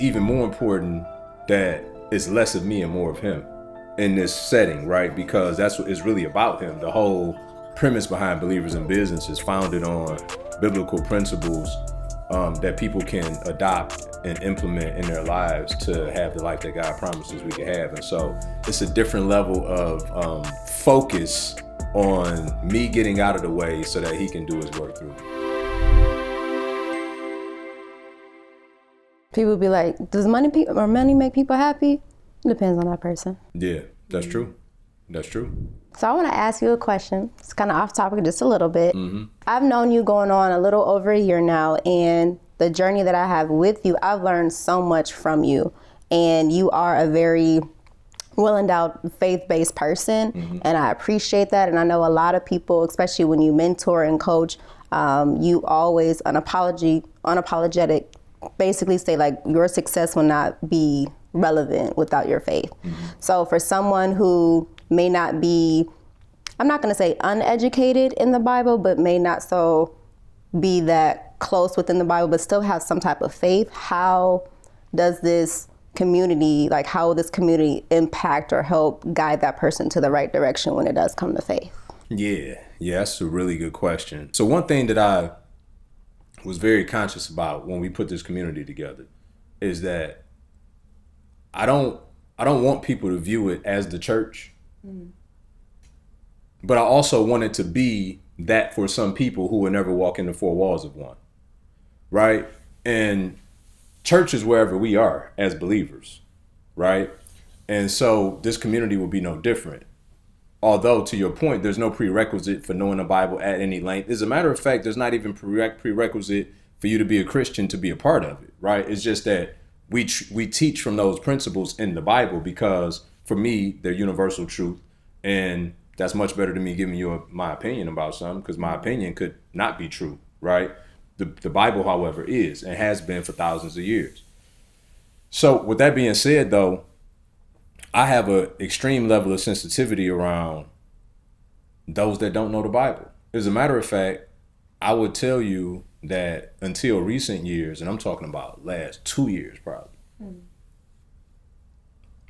even more important that it's less of me and more of him in this setting, right? Because that's what it's really about him. The whole premise behind Believers in Business is founded on biblical principles that people can adopt and implement in their lives to have the life that God promises we can have. And so it's a different level of focus on me getting out of the way so that he can do his work through me. People be like, does money make people happy? It depends on that person. Yeah, that's true. That's true. So I want to ask you a question. It's kind of off topic just a little bit. I've known you going on a little over a year now, and the journey that I have with you, I've learned so much from you. And you are a very well-endowed faith-based person, and I appreciate that. And I know a lot of people, especially when you mentor and coach, you always unapologetic, basically say like your success will not be relevant without your faith. So for someone who may not be, I'm not going to say uneducated in the Bible, but may not so be that close within the Bible, but still have some type of faith, how does this community, like how will this community impact or help guide that person to the right direction when it does come to faith? Yeah, that's a really good question. So one thing that I was very conscious about when we put this community together is that I don't want people to view it as the church, but I also want it to be that for some people who will never walk in the four walls of one, right? And church is wherever we are as believers, right? And so this community will be no different. Although, to your point, there's no prerequisite for knowing the Bible at any length. As a matter of fact, there's not even prerequisite for you to be a Christian to be a part of it, right? It's just that we teach from those principles in the Bible because, for me, they're universal truth. And that's much better than me giving you my opinion about something, because my opinion could not be true, right? The Bible, however, is and has been for thousands of years. So with that being said, though, I have an extreme level of sensitivity around those that don't know the Bible. As a matter of fact, I would tell you that until recent years, and I'm talking about last 2 years probably,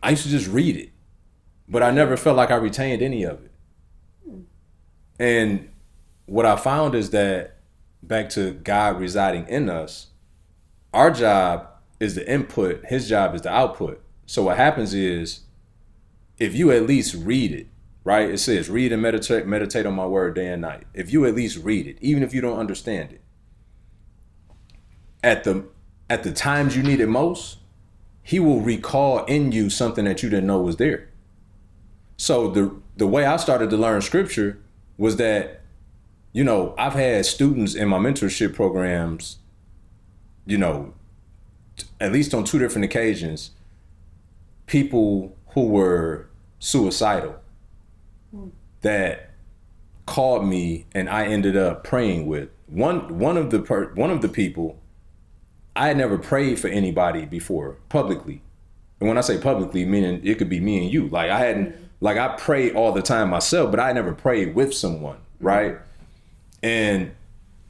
I used to just read it, but I never felt like I retained any of it. And what I found is that, back to God residing in us, our job is the input, his job is the output. So what happens is, if you at least read it, right? It says, read and meditate on my word day and night. If you at least read it, even if you don't understand it, at the times you need it most, he will recall in you something that you didn't know was there. So the way I started to learn scripture was that, you know, I've had students in my mentorship programs, you know, at least on 2 different occasions, people who were suicidal that called me and I ended up praying with. One of the people, I had never prayed for anybody before publicly. And when I say publicly, meaning it could be me and you. Like I pray all the time myself, but I never prayed with someone, right? And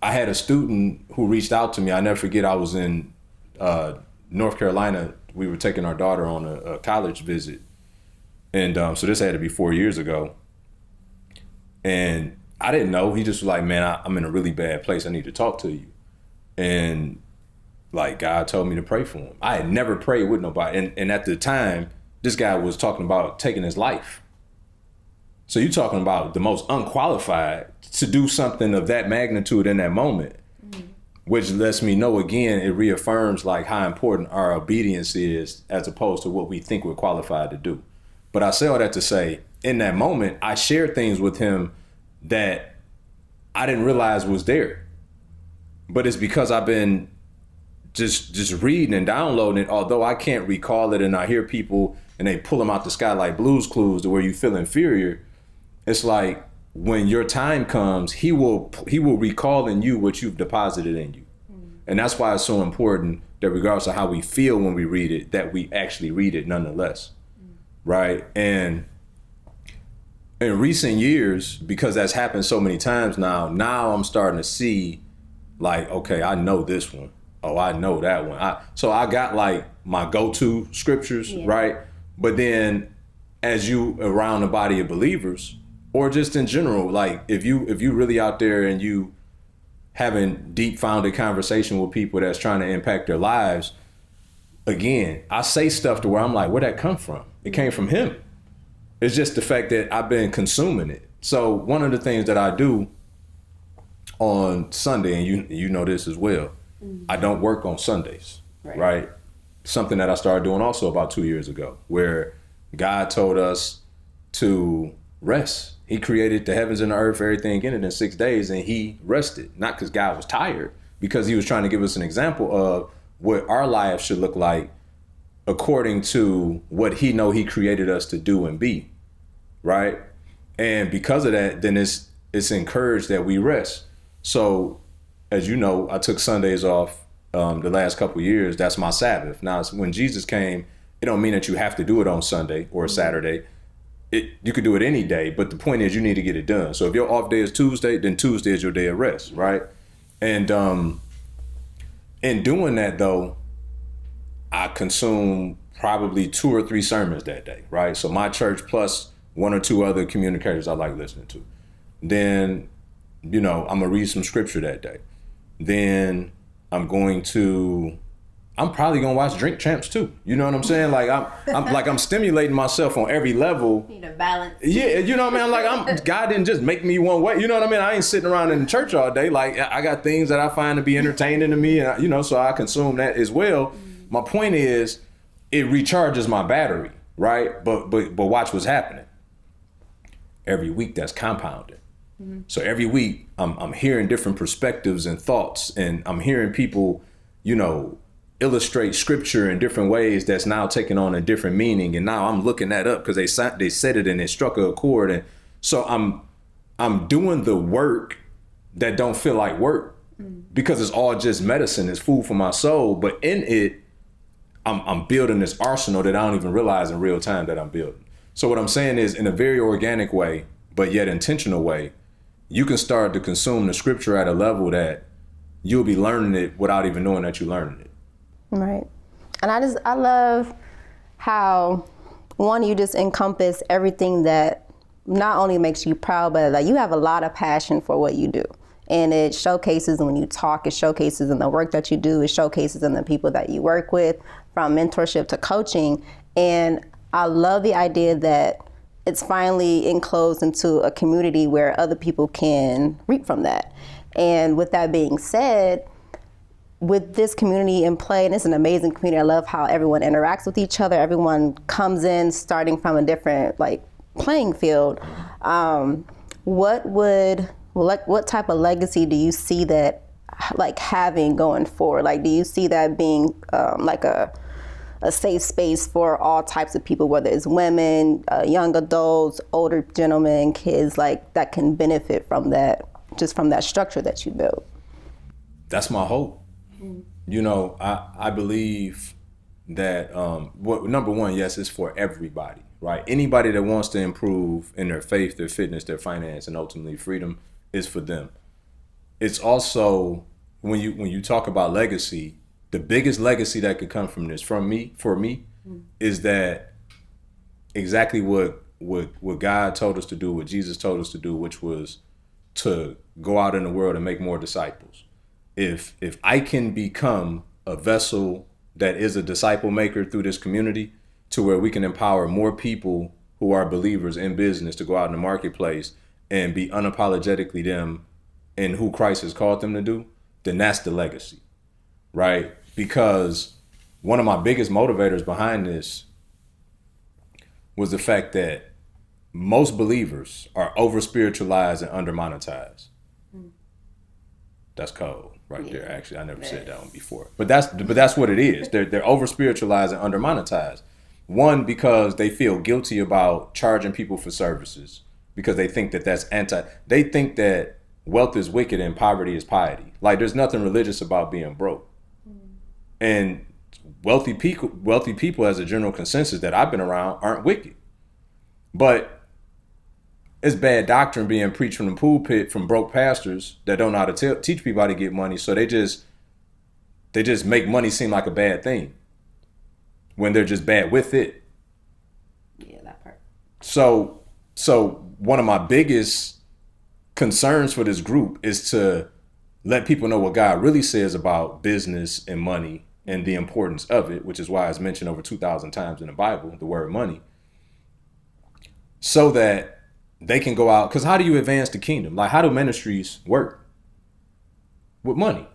I had a student who reached out to me. I never forget, I was in North Carolina. We were taking our daughter on a college visit. And so this had to be 4 years ago. And I didn't know. He just was like, man, I'm in a really bad place. I need to talk to you. And like, God told me to pray for him. I had never prayed with nobody. And at the time, this guy was talking about taking his life. So you're talking about the most unqualified to do something of that magnitude in that moment, which lets me know, again, it reaffirms like how important our obedience is as opposed to what we think we're qualified to do. But I say all that to say, in that moment, I shared things with him that I didn't realize was there. But it's because I've been just reading and downloading it, although I can't recall it, and I hear people and they pull them out the sky like Blue's Clues to where you feel inferior. It's like when your time comes, he will recall in you what you've deposited in you. And that's why it's so important that regardless of how we feel when we read it, that we actually read it nonetheless. Right? And in recent years, because that's happened so many times now I'm starting to see like, okay, I know this one. oh, I know that one. So I got like my go-to scriptures, right? But then as you around the body of believers, or just in general, like if you really out there and you having deep founded conversation with people that's trying to impact their lives, again, I say stuff to where I'm like, where'd that come from? It came from him. It's just the fact that I've been consuming it. So one of the things that I do on Sunday, and you know this as well, I don't work on Sundays, right? Something that I started doing also about 2 years ago, where God told us to rest. He created the heavens and the earth, everything in it in 6 days, and he rested. Not because God was tired, because he was trying to give us an example of what our lives should look like according to what he created us to do and be, right? And because of that, then it's encouraged that we rest. So, as you know, I took Sundays off the last couple of years. That's my Sabbath. Now, when Jesus came, it don't mean that you have to do it on Sunday or Saturday. You could do it any day, but the point is you need to get it done. So if your off day is Tuesday, then Tuesday is your day of rest, right? And in doing that, though, I consume probably 2 or 3 sermons that day, right? So my church plus 1 or 2 other communicators I like listening to. Then, I'm gonna read some scripture that day. Then I'm probably gonna watch Drink Champs too. You know what I'm saying? Like I'm stimulating myself on every level. You need a balance. Yeah, you know what I mean? Like God didn't just make me one way. You know what I mean? I ain't sitting around in the church all day. Like I got things that I find to be entertaining to me, and so I consume that as well. My point is, it recharges my battery, right? But watch what's happening. Every week that's compounded. So every week I'm hearing different perspectives and thoughts, and I'm hearing people, illustrate scripture in different ways that's now taking on a different meaning. And now I'm looking that up because they said it and it struck a chord. And so I'm doing the work that don't feel like work because it's all just medicine. It's food for my soul. But in it, I'm building this arsenal that I don't even realize in real time that I'm building. So what I'm saying is, in a very organic way, but yet intentional way, you can start to consume the scripture at a level that you'll be learning it without even knowing that you're learning it. Right. And I love how, one, you just encompass everything that not only makes you proud, but like you have a lot of passion for what you do. And it showcases when you talk, it showcases in the work that you do, it showcases in the people that you work with, from mentorship to coaching. And I love the idea that it's finally enclosed into a community where other people can reap from that. And with that being said, with this community in play, and it's an amazing community. I love how everyone interacts with each other. Everyone comes in starting from a different playing field. What type of legacy do you see that having going forward? Do you see that being a safe space for all types of people, whether it's women, young adults, older gentlemen, kids, that can benefit from that, just from that structure that you built? That's my hope. I believe that number one, yes, it's for everybody, right? Anybody that wants to improve in their faith, their fitness, their finance, and ultimately freedom is for them. It's also, when you talk about legacy, the biggest legacy that could come from this, for me, is that exactly what God told us to do, what Jesus told us to do, which was to go out in the world and make more disciples. If I can become a vessel that is a disciple maker through this community, to where we can empower more people who are believers in business to go out in the marketplace and be unapologetically them in who Christ has called them to do, then that's the legacy, right? Because one of my biggest motivators behind this was the fact that most believers are over spiritualized and under monetized. That's cold right there. Actually, I never said that one before. But that's what it is. They're over spiritualized and under monetized. One, because they feel guilty about charging people for services because they think that they think that wealth is wicked and poverty is piety. There's nothing religious about being broke. And wealthy people as a general consensus that I've been around aren't wicked. But it's bad doctrine being preached from the pulpit from broke pastors that don't know how to teach people how to get money. So they just They just make money seem like a bad thing when they're just bad with it. Yeah, that part. So one of my biggest concerns for this group is to let people know what God really says about business and money and the importance of it, which is why it's mentioned over 2,000 times in the Bible, the word money, so that they can go out. Because how do you advance the kingdom? Like, how do ministries work? With money.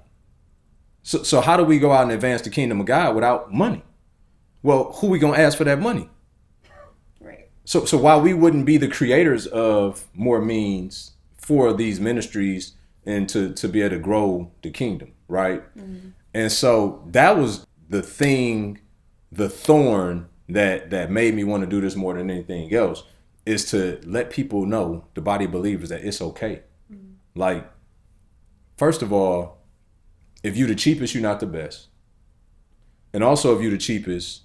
So how do we go out and advance the kingdom of God without money? Well, who we gonna ask for that money? Right. So while we wouldn't be the creators of more means for these ministries and to be able to grow the kingdom, right? Mm-hmm. And so that was the thing, the thorn that made me want to do this more than anything else, is to let people know, the body of believers, that it's okay. Mm-hmm. Like, first of all, if you the cheapest, you're not the best. And also, if you the cheapest,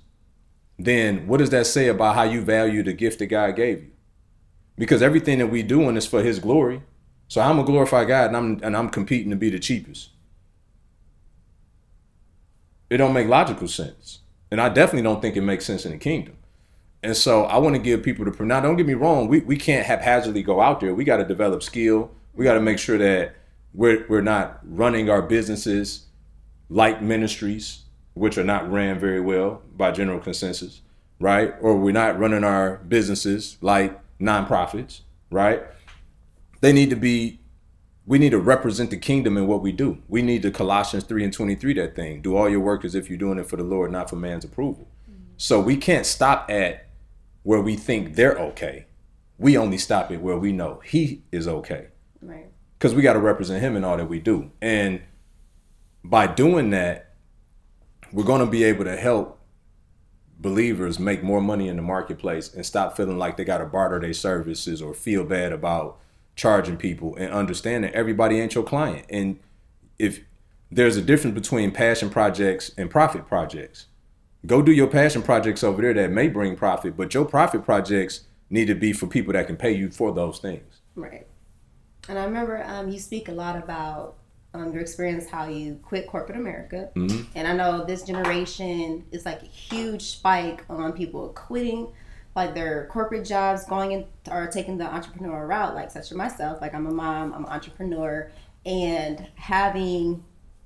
then what does that say about how you value the gift that God gave you? Because everything that we doing is for his glory. So I'm gonna glorify God and I'm competing to be the cheapest. It don't make logical sense. And I definitely don't think it makes sense in the kingdom. And so I want to give people the, now don't get me wrong, we can't haphazardly go out there. We got to develop skill. We got to make sure that we're not running our businesses like ministries, which are not ran very well by general consensus, right? Or we're not running our businesses like nonprofits, right? We need to represent the kingdom in what we do. We need the Colossians 3:23, that thing. Do all your work as if you're doing it for the Lord, not for man's approval. Mm-hmm. So we can't stop at where we think they're okay. We only stop at where we know he is okay. Right. Because we got to represent him in all that we do. And by doing that, we're going to be able to help believers make more money in the marketplace and stop feeling like they got to barter their services or feel bad about charging people, and understand that everybody ain't your client. And if there's a difference between passion projects and profit projects, go do your passion projects over there that may bring profit, but your profit projects need to be for people that can pay you for those things. Right. And I remember you speak a lot about your experience, how you quit corporate America. Mm-hmm. And I know this generation is like a huge spike on people quitting like their corporate jobs, going in or taking the entrepreneurial route, like such as myself. Like, I'm a mom, I'm an entrepreneur, and having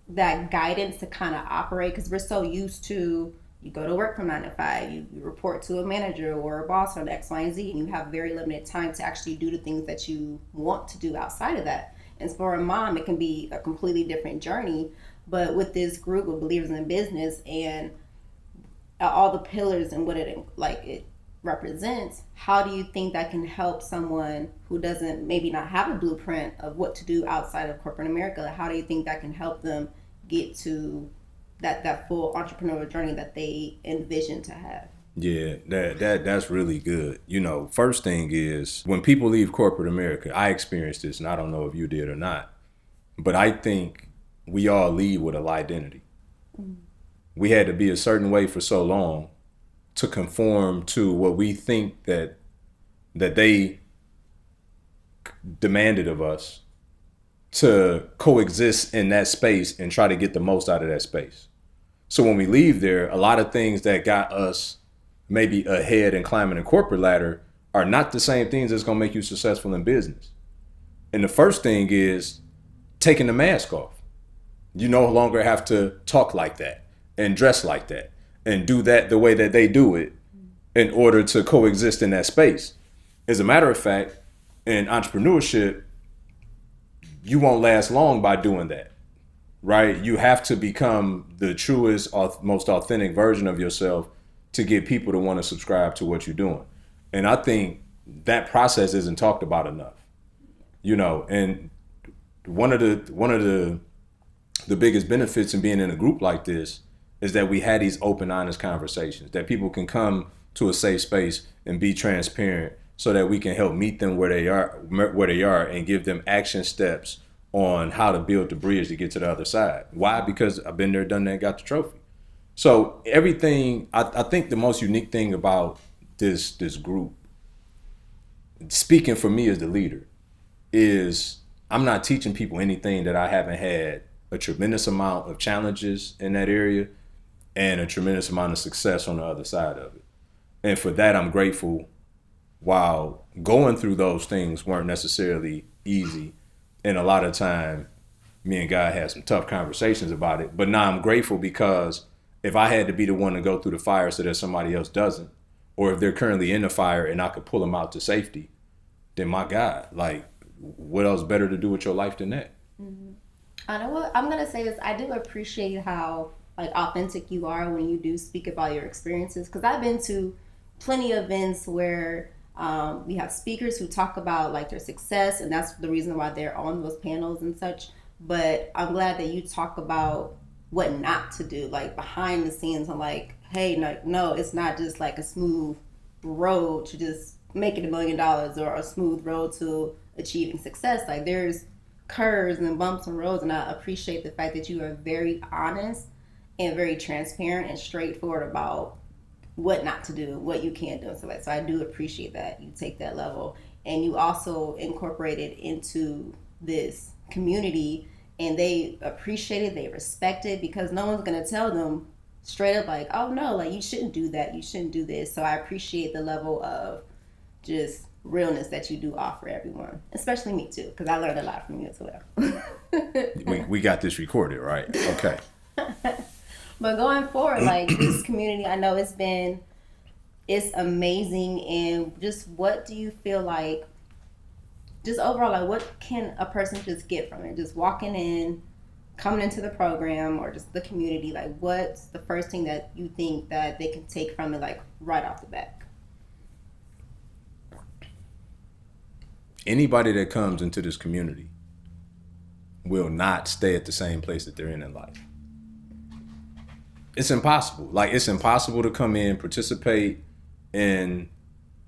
that guidance to kind of operate, because we're so used to, you go to work from 9 to 5, you report to a manager or a boss on X, Y, and Z, and you have very limited time to actually do the things that you want to do outside of that. And for a mom, it can be a completely different journey. But with this group of believers in business and all the pillars and what it represents, how do you think that can help someone who doesn't maybe not have a blueprint of what to do outside of corporate America? How do you think that can help them get to that full entrepreneurial journey that they envision to have? Yeah, that's really good. You know, first thing is, when people leave corporate America, I experienced this, and I don't know if you did or not, but I think we all leave with a identity. Mm-hmm. We had to be a certain way for so long to conform to what we think that they demanded of us, to coexist in that space and try to get the most out of that space. So when we leave there, a lot of things that got us maybe ahead and climbing the corporate ladder are not the same things that's going to make you successful in business. And the first thing is taking the mask off. You no longer have to talk like that and dress like that and do that the way that they do it in order to coexist in that space. As a matter of fact, in entrepreneurship, you won't last long by doing that, right? You have to become the truest, most authentic version of yourself to get people to want to subscribe to what you're doing. And I think that process isn't talked about enough, you know. And one of the biggest benefits in being in a group like this is that we had these open, honest conversations, that people can come to a safe space and be transparent, so that we can help meet them where they are and give them action steps on how to build the bridge to get to the other side. Why? Because I've been there, done that, got the trophy. So everything, I think the most unique thing about this group, speaking for me as the leader, is I'm not teaching people anything that I haven't had a tremendous amount of challenges in that area and a tremendous amount of success on the other side of it. And for that, I'm grateful. While going through those things weren't necessarily easy, and a lot of time me and God had some tough conversations about it, but now I'm grateful because if I had to be the one to go through the fire so that somebody else doesn't, or if they're currently in the fire and I could pull them out to safety, then my God, like, what else better to do with your life than that? Mm-hmm. I know what I'm gonna say is I do appreciate how like authentic you are when you do speak about your experiences, because I've been to plenty of events where we have speakers who talk about like their success, and that's the reason why they're on those panels and such. But I'm glad that you talk about what not to do, like behind the scenes. I'm like, hey, no, it's not just like a smooth road to just making $1 million or a smooth road to achieving success. Like there's curves and bumps and roads, and I appreciate the fact that you are very honest and very transparent and straightforward about what not to do, what you can't do. So I do appreciate that you take that level, and you also incorporate it into this community, and they appreciate it, they respect it, because no one's going to tell them straight up like, oh no, like you shouldn't do that, you shouldn't do this. So I appreciate the level of just realness that you do offer everyone, especially me too, because I learned a lot from you as well. we got this recorded, right? Okay. But going forward, like this community, I know it's amazing. And just what do you feel like, just overall, like what can a person just get from it? Just walking in, coming into the program, or just the community, like what's the first thing that you think that they can take from it, like right off the bat? Anybody that comes into this community will not stay at the same place that they're in life. It's impossible. Like, it's impossible to come in, participate in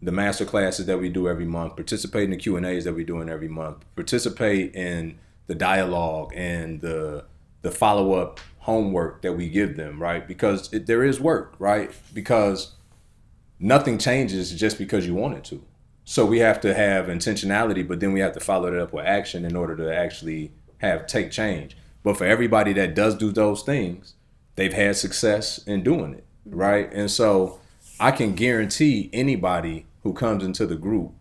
the master classes that we do every month, participate in the Q&As that we're doing every month, participate in the dialogue and the follow-up homework that we give them, right? Because there is work, right? Because nothing changes just because you want it to. So we have to have intentionality, but then we have to follow that up with action in order to actually take change. But for everybody that does do those things, they've had success in doing it, right? And so I can guarantee anybody who comes into the group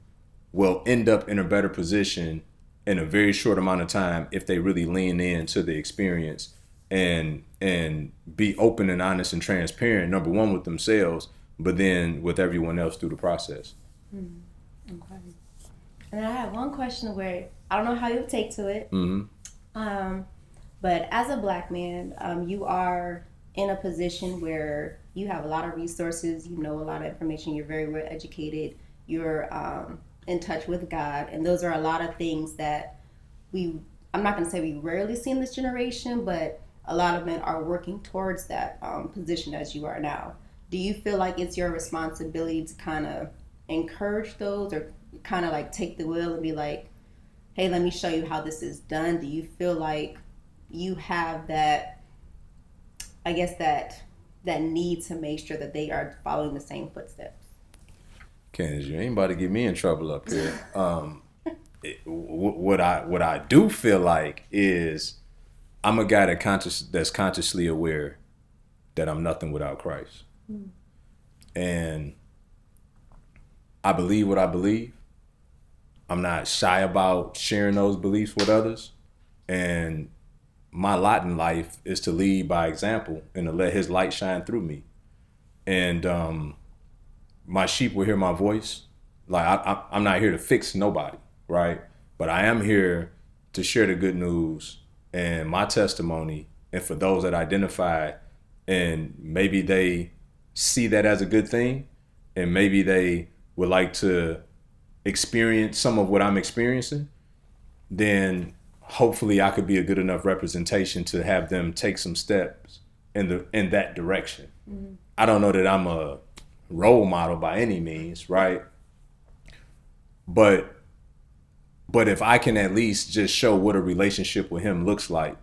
will end up in a better position in a very short amount of time if they really lean into the experience and be open and honest and transparent, number one, with themselves, but then with everyone else through the process. Okay. And I have one question where I don't know how you take to it. But as a Black man, you are in a position where you have a lot of resources, you know a lot of information, you're very well educated, you're in touch with God, and those are a lot of things that I'm not going to say we rarely see in this generation, but a lot of men are working towards that position as you are now. Do you feel like it's your responsibility to kind of encourage those, or kind of like take the wheel and be like, hey, let me show you how this is done? Do you feel like you have that, I guess, that need to make sure that they are following the same footsteps? Candace, you ain't about to get me in trouble up here. What I do feel like is I'm a guy that's consciously aware that I'm nothing without Christ. And I believe what I believe. I'm not shy about sharing those beliefs with others. And my lot in life is to lead by example and to let his light shine through me. And my sheep will hear my voice. Like, I'm not here to fix nobody, right? But I am here to share the good news and my testimony. And for those that identify, and maybe they see that as a good thing, and maybe they would like to experience some of what I'm experiencing, then hopefully I could be a good enough representation to have them take some steps in that direction. Mm-hmm. I don't know that I'm a role model by any means, right? But if I can at least just show what a relationship with him looks like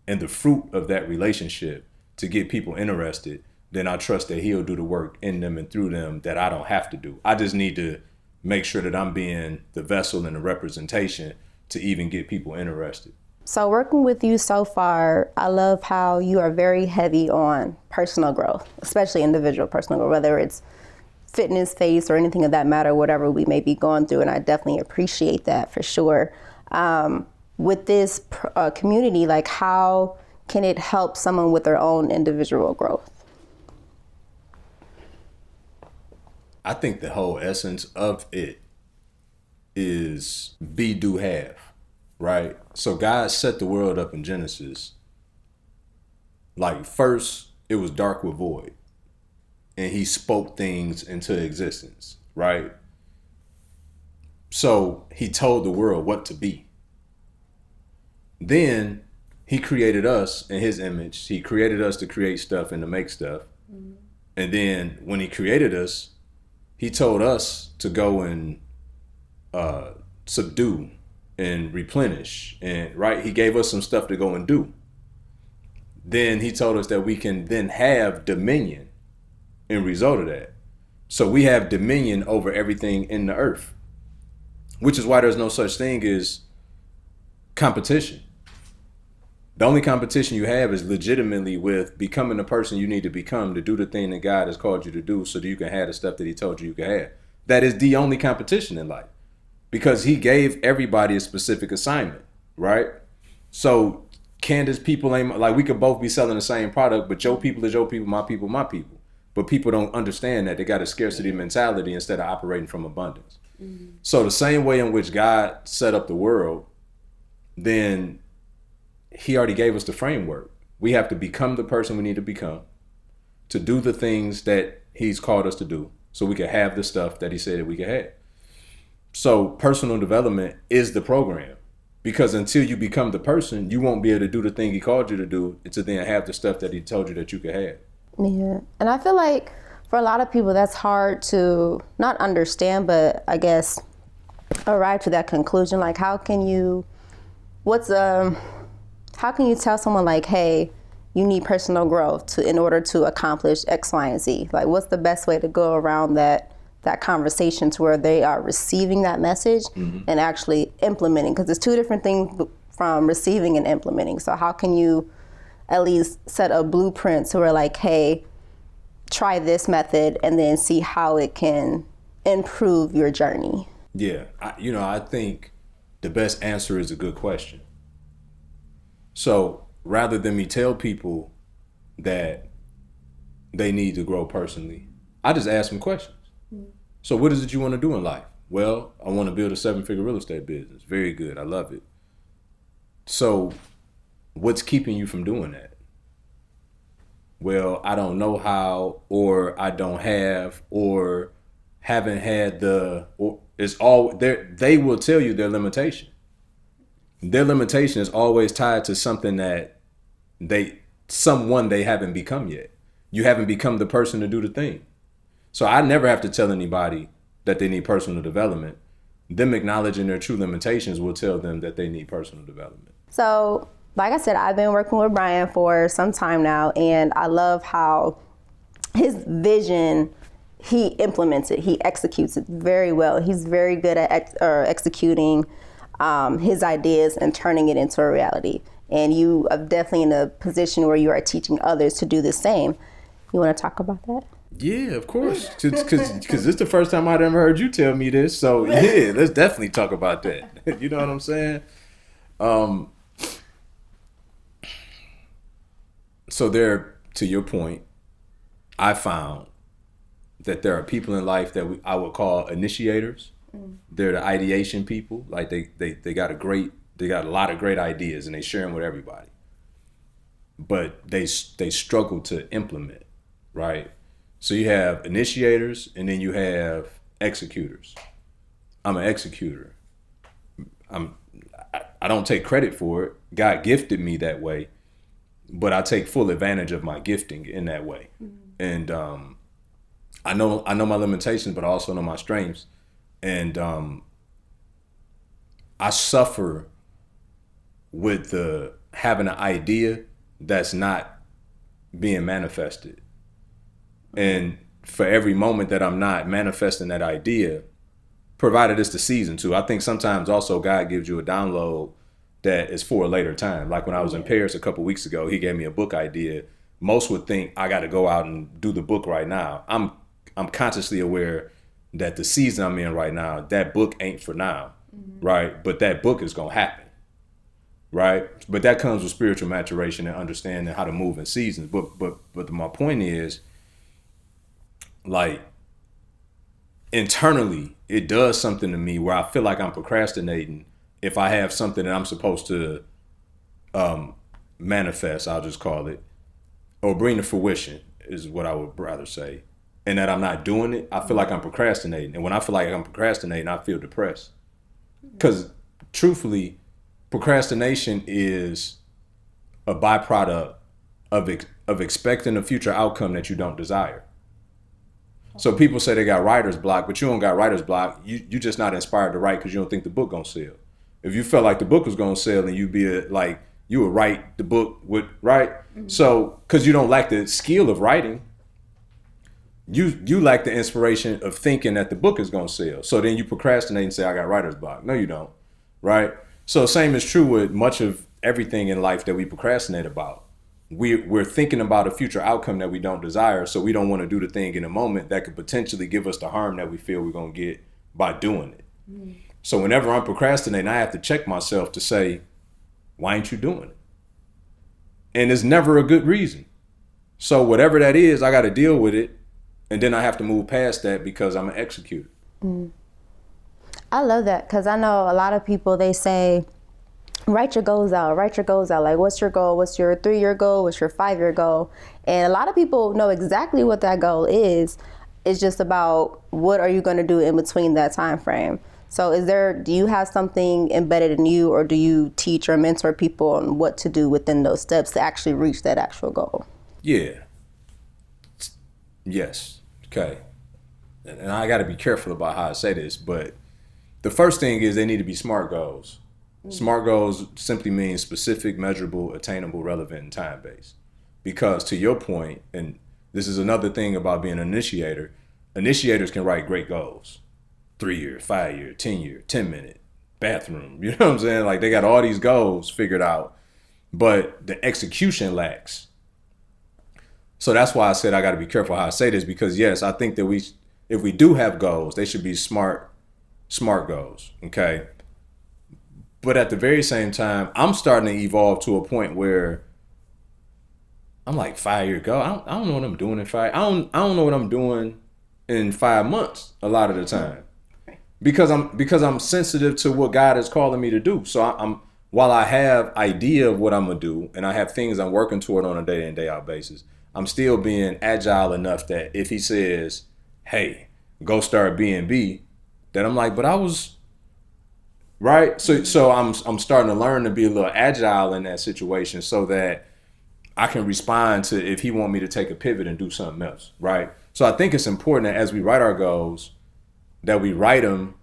and the fruit of that relationship to get people interested, then I trust that he'll do the work in them and through them that I don't have to do. I just need to make sure that I'm being the vessel and the representation to even get people interested. So working with you so far, I love how you are very heavy on personal growth, especially individual personal growth, whether it's fitness, face, or anything of that matter, whatever we may be going through. And I definitely appreciate that for sure. With this community, like how can it help someone with their own individual growth? I think the whole essence of it is be, do, have, right? So God set the world up in Genesis. Like first, it was dark with void. And he spoke things into existence, right? So he told the world what to be. Then he created us in his image. He created us to create stuff and to make stuff. Mm-hmm. And then when he created us, he told us to go and subdue and replenish. And right, he gave us some stuff to go and do. Then he told us that we can then have dominion in result of that. So we have dominion over everything in the earth, which is why there's no such thing as competition. The only competition you have is legitimately with becoming the person you need to become to do the thing that God has called you to do so that you can have the stuff that he told you can have. That is the only competition in life because he gave everybody a specific assignment, right? So Candace people ain't like we could both be selling the same product, but your people is your people, my people, my people. But people don't understand that they got a scarcity mentality instead of operating from abundance. Mm-hmm. So the same way in which God set up the world, then he already gave us the framework. We have to become the person we need to become to do the things that he's called us to do so we can have the stuff that he said that we can have. So personal development is the program because until you become the person, you won't be able to do the thing he called you to do to then have the stuff that he told you that you could have. Yeah. And I feel like for a lot of people, that's hard to not understand, but I guess arrive to that conclusion. Like, how can you tell someone like, hey, you need personal growth in order to accomplish X, Y, and Z? Like, what's the best way to go around that conversation to where they are receiving that message mm-hmm. and actually implementing? Because it's two different things from receiving and implementing. So how can you at least set a blueprint to where like, hey, try this method and then see how it can improve your journey? Yeah, I think the best answer is a good question. So rather than me tell people that they need to grow personally, I just ask them questions. Mm-hmm. So what is it you want to do in life? Well, I want to build a 7-figure real estate business. Very good. I love it. So what's keeping you from doing that? Well, I don't know how, or I don't have, or haven't had they will tell you their limitation. Their limitation is always tied to something that someone they haven't become yet. You haven't become the person to do the thing. So I never have to tell anybody that they need personal development. Them acknowledging their true limitations will tell them that they need personal development. So, like I said, I've been working with Brian for some time now, and I love how his vision, he implements it, he executes it very well. He's very good at executing his ideas and turning it into a reality. And you are definitely in a position where you are teaching others to do the same. You want to talk about that? Yeah, of course. Because this is the first time I'd ever heard you tell me this. So, yeah, let's definitely talk about that. You know what I'm saying? So there, to your point, I found that there are people in life that I would call initiators. Mm. They're the ideation people. Like they got a lot of great ideas and they share them with everybody. But they struggle to implement, right? So you have initiators and then you have executors. I'm an executor. I don't take credit for it. God gifted me that way. But I take full advantage of my gifting in that way. Mm-hmm. And I know my limitations, but I also know my strengths. And I suffer with having an idea that's not being manifested. And for every moment that I'm not manifesting that idea, provided it's the season too. I think sometimes also God gives you a download that is for a later time. Like when I was in Paris a couple weeks ago, he gave me a book idea. Most would think I got to go out and do the book right now. I'm consciously aware that the season I'm in right now, that book ain't for now, right? But that book is gonna happen, right? But that comes with spiritual maturation and understanding how to move in seasons. But my point is, like, internally, it does something to me where I feel like I'm procrastinating if I have something that I'm supposed to manifest, I'll just call it, or bring to fruition is what I would rather say. And that I'm not doing it, I feel like I'm procrastinating. And when I feel like I'm procrastinating, I feel depressed. Because truthfully, procrastination is a byproduct of expecting a future outcome that you don't desire. So people say they got writer's block, but you don't got writer's block. You just not inspired to write because you don't think the book gonna sell. If you felt like the book was gonna sell, and you would write the book right. Mm-hmm. So because you don't lack the skill of writing, you lack the inspiration of thinking that the book is gonna sell. So then you procrastinate and say, I got writer's block. No, you don't, right? So same is true with much of everything in life that we procrastinate about. We're thinking about a future outcome that we don't desire, so we don't want to do the thing in a moment that could potentially give us the harm that we feel we're gonna get by doing it. Mm. So whenever I'm procrastinating, I have to check myself to say, why ain't you doing it? And it's never a good reason. So whatever that is, I got to deal with it, and then I have to move past that because I'm an executor. Mm. I love that, because I know a lot of people, they say, write your goals out. Like, what's your goal? What's your 3-year goal? What's your 5-year goal? And a lot of people know exactly what that goal is. It's just about what are you going to do in between that time frame. So do you have something embedded in you, or do you teach or mentor people on what to do within those steps to actually reach that actual goal? Yeah. Yes. Okay. And I got to be careful about how I say this, but the first thing is they need to be SMART goals. Mm-hmm. SMART goals simply means specific, measurable, attainable, relevant, and time-based. Because to your point, and this is another thing about being an initiator, initiators can write great goals. 3-year, 5-year, 10-year, 10-minute, bathroom. You know what I'm saying? Like, they got all these goals figured out, but the execution lacks. So that's why I said I got to be careful how I say this, because yes, I think that if we do have goals, they should be smart goals, okay? But at the very same time, I'm starting to evolve to a point where I'm like, 5-year goal. I don't know what I'm doing in 5. I don't know what I'm doing in 5 months a lot of the time, because I'm sensitive to what God is calling me to do. So while I have idea of what I'm gonna do, and I have things I'm working toward on a day in, day out basis, I'm still being agile enough that if he says, hey, go start B&B, that I'm like, but I was right. So I'm starting to learn to be a little agile in that situation, so that I can respond to if he want me to take a pivot and do something else, right? So I think it's important that as we write our goals, that we write them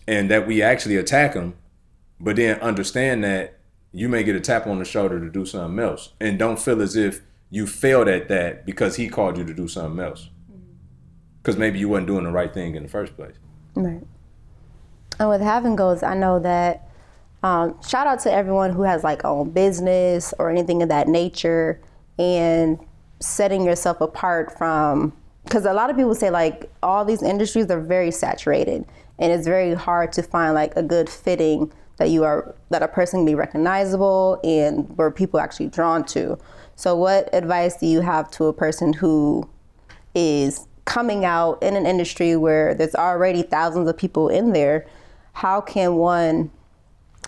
and that we actually attack them, but then understand that you may get a tap on the shoulder to do something else, and don't feel as if you failed at that because he called you to do something else, because maybe you wasn't doing the right thing in the first place. Right. And with having goals, I know that shout out to everyone who has like own business or anything of that nature, and setting yourself apart from, because a lot of people say like all these industries are very saturated, and it's very hard to find like a good fitting that a person can be recognizable and where people are actually drawn to. So what advice do you have to a person who is coming out in an industry where there's already thousands of people in there? How can one,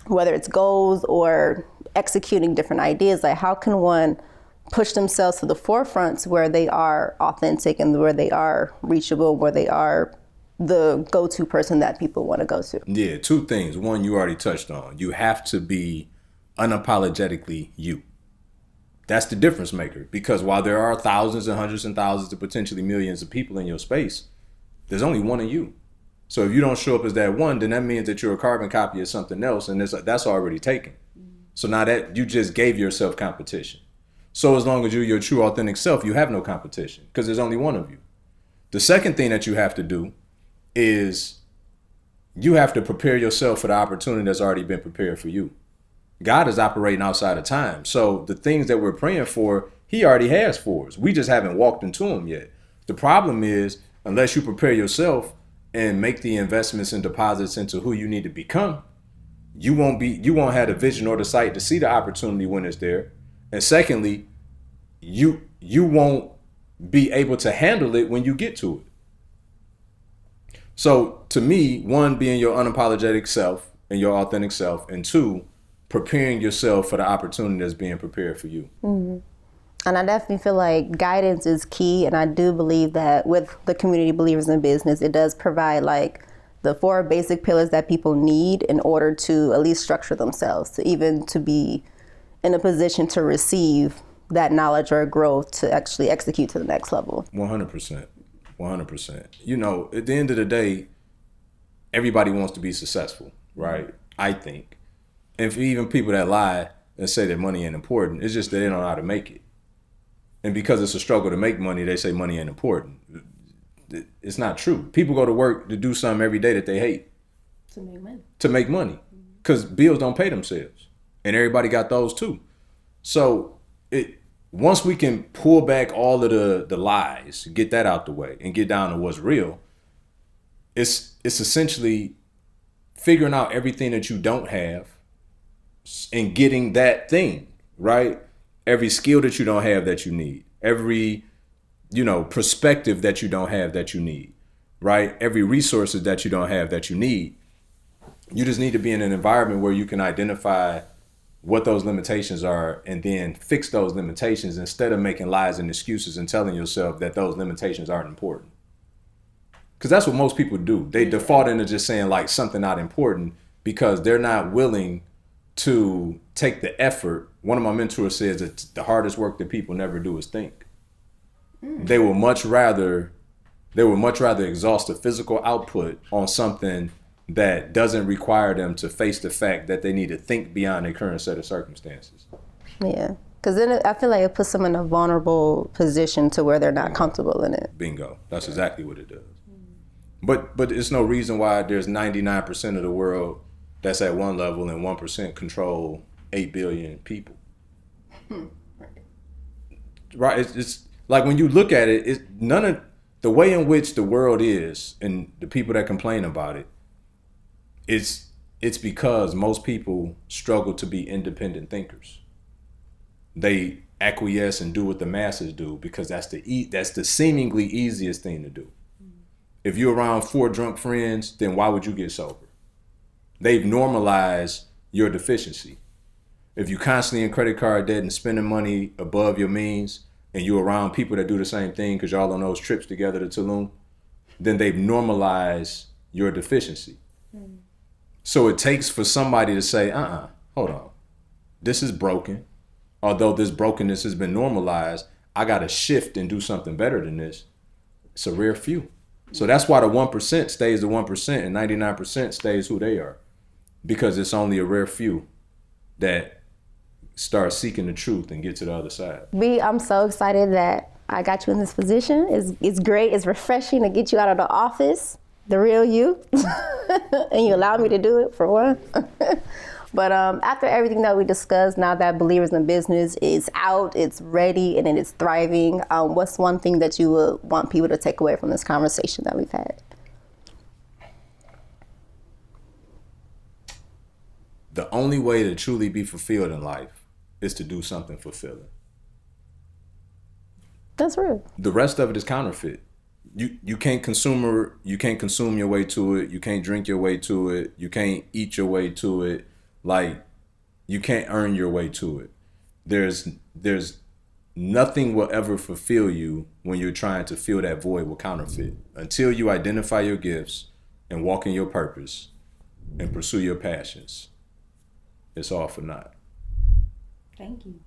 whether it's goals or executing different ideas, like how can one push themselves to the forefront where they are authentic and where they are reachable, where they are the go-to person that people want to go to? Yeah, 2 things. One, you already touched on. You have to be unapologetically you. That's the difference maker, because while there are thousands and hundreds and thousands and potentially millions of people in your space, there's only one of you. So if you don't show up as that one, then that means that you're a carbon copy of something else, and that's already taken. So now that you just gave yourself competition. So as long as you're your true authentic self, you have no competition, because there's only one of you. The second thing that you have to do is you have to prepare yourself for the opportunity that's already been prepared for you. God is operating outside of time. So the things that we're praying for, he already has for us. We just haven't walked into them yet. The problem is, unless you prepare yourself and make the investments and deposits into who you need to become, you won't have the vision or the sight to see the opportunity when it's there. And secondly, you won't be able to handle it when you get to it. So to me, one, being your unapologetic self and your authentic self, and two, preparing yourself for the opportunity that's being prepared for you. Mm-hmm. And I definitely feel like guidance is key. And I do believe that with the community Believers in Business, it does provide like the 4 basic pillars that people need in order to at least structure themselves, to be in a position to receive that knowledge or growth to actually execute to the next level. 100%. 100%. You know, at the end of the day, everybody wants to be successful, right? I think. And for even people that lie and say that money ain't important, it's just that they don't know how to make it. And because it's a struggle to make money, they say money ain't important. It's not true. People go to work to do something every day that they hate. To make money. Because bills don't pay themselves. And everybody got those too. So once we can pull back all of the lies, get that out the way, and get down to what's real, it's essentially figuring out everything that you don't have and getting that thing, right? Every skill that you don't have that you need. Every, perspective that you don't have that you need, right? Every resources that you don't have that you need. You just need to be in an environment where you can identify what those limitations are and then fix those limitations instead of making lies and excuses and telling yourself that those limitations aren't important. Because that's what most people do. They default into just saying like something not important because they're not willing to take the effort. One of my mentors says that the hardest work that people never do is think. They would much rather exhaust the physical output on something that doesn't require them to face the fact that they need to think beyond their current set of circumstances. Yeah, because then I feel like it puts them in a vulnerable position to where they're not comfortable in it. Bingo. That's exactly what it does. But it's no reason why there's 99% of the world that's at one level and 1% control 8 billion people. Right? It's like when you look at it, it's none of the way in which the world is and the people that complain about it, it's because most people struggle to be independent thinkers. They acquiesce and do what the masses do because that's the seemingly easiest thing to do. If you're around 4 drunk friends, then why would you get sober? They've normalized your deficiency. If you're constantly in credit card debt and spending money above your means, and you're around people that do the same thing because y'all on those trips together to Tulum, then they've normalized your deficiency. So it takes for somebody to say, hold on, this is broken. Although this brokenness has been normalized, I got to shift and do something better than this. It's a rare few. So that's why the 1% stays the 1% and 99% stays who they are. Because it's only a rare few that start seeking the truth and get to the other side. B, I'm so excited that I got you in this position. It's great. It's refreshing to get you out of the office, the real you. And you allowed me to do it for one. But after everything that we discussed, now that Believers in Business is out, it's ready, and it is thriving, what's one thing that you would want people to take away from this conversation that we've had? The only way to truly be fulfilled in life is to do something fulfilling. That's real. The rest of it is counterfeit. You can't consume your way to it. You can't drink your way to it. You can't eat your way to it. Like, you can't earn your way to it. There's nothing will ever fulfill you when you're trying to fill that void with counterfeit. Until you identify your gifts and walk in your purpose and pursue your passions, it's all for naught. Thank you.